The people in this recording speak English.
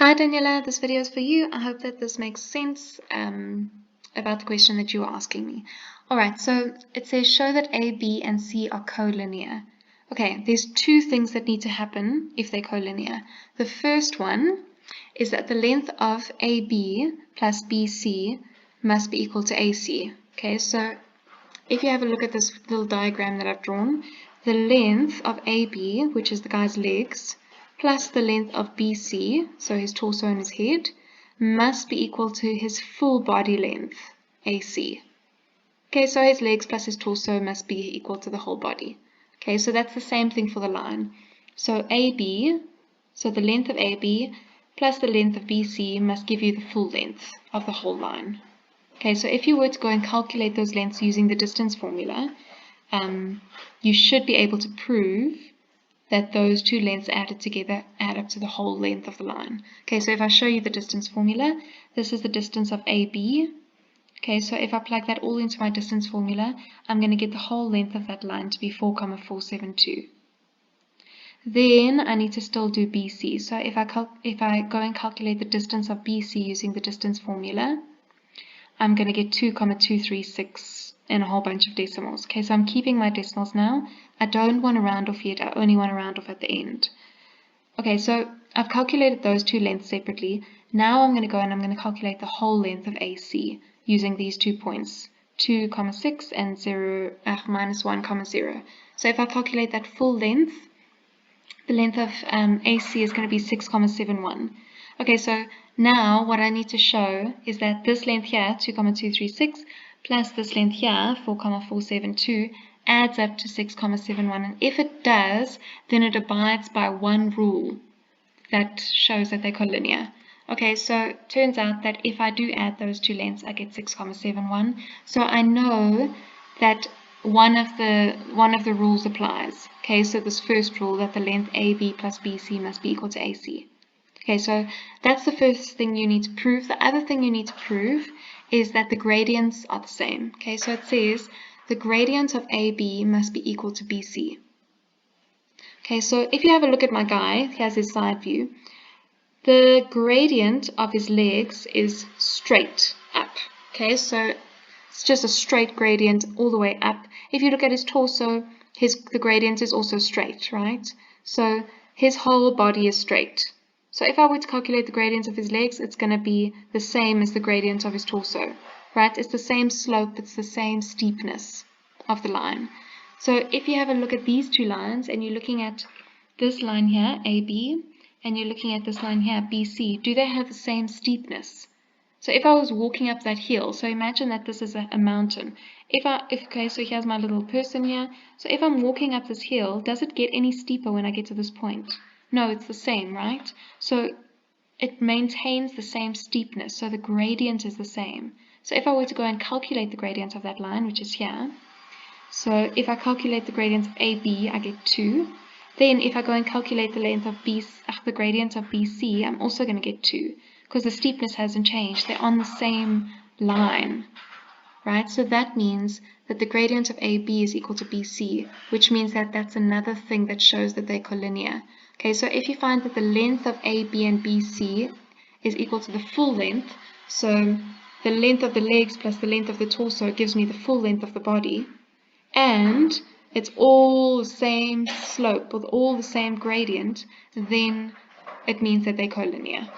Hi Daniela, this video is for you. I hope that this makes sense about the question that you were asking me. Alright, so it says show that A, B, and C are collinear. Okay, there's two things that need to happen if they're collinear. The first one is that the length of AB plus BC must be equal to AC. Okay, so if you have a look at this little diagram that I've drawn, the length of AB, which is the guy's legs, plus the length of BC, so his torso and his head, must be equal to his full body length, AC. Okay, so his legs plus his torso must be equal to the whole body. Okay, so that's the same thing for the line. So AB, so the length of AB plus the length of BC must give you the full length of the whole line. Okay, so if you were to go and calculate those lengths using the distance formula, you should be able to prove that those two lengths added together add up to the whole length of the line. Okay, so if I show you the distance formula, this is the distance of AB. Okay, so if I plug that all into my distance formula, I'm going to get the whole length of that line to be 4,472. Then I need to still do BC. So if I go and calculate the distance of BC using the distance formula, I'm going to get 2,236 and a whole bunch of decimals. Okay, so I'm keeping my decimals now. I don't want to round off yet. I only want to round off at the end. Okay, so I've calculated those two lengths separately. Now I'm going to go and I'm going to calculate the whole length of AC using these 2 points, 2,6 and minus 1,0. So if I calculate that full length, the length of AC is going to be 6,71. Okay, so now what I need to show is that this length here, 2,236, plus this length here, 4,472, adds up to 6,71. And if it does, then it abides by one rule that shows that they're collinear. Okay, so it turns out that if I do add those two lengths, I get 6,71. So I know that one of the rules applies. Okay, so this first rule that the length AB plus BC must be equal to AC. Okay, so that's the first thing you need to prove. The other thing you need to prove is that the gradients are the same. Okay, so it says the gradient of AB must be equal to BC. Okay, so if you have a look at my guy, here's his side view. The gradient of his legs is straight up. Okay, so it's just a straight gradient all the way up. If you look at his torso, the gradient is also straight, right? So his whole body is straight. So if I were to calculate the gradient of his legs, it's going to be the same as the gradient of his torso, right? It's the same slope, it's the same steepness of the line. So if you have a look at these two lines and you're looking at this line here, AB, and you're looking at this line here, BC, do they have the same steepness? So if I was walking up that hill, so imagine that this is a mountain. Okay, so here's my little person here. So if I'm walking up this hill, does it get any steeper when I get to this point? No, it's the same, right? So it maintains the same steepness, so the gradient is the same. So if I were to go and calculate the gradient of that line, which is here, so if I calculate the gradient of AB, I get 2. Then if I go and calculate the length of the gradient of BC, I'm also going to get 2, because the steepness hasn't changed. They're on the same line, right? So that means that the gradient of AB is equal to BC, which means that that's another thing that shows that they're collinear. Okay, so if you find that the length of AB and BC is equal to the full length, so the length of the legs plus the length of the torso gives me the full length of the body, and it's all the same slope with all the same gradient, then it means that they're collinear.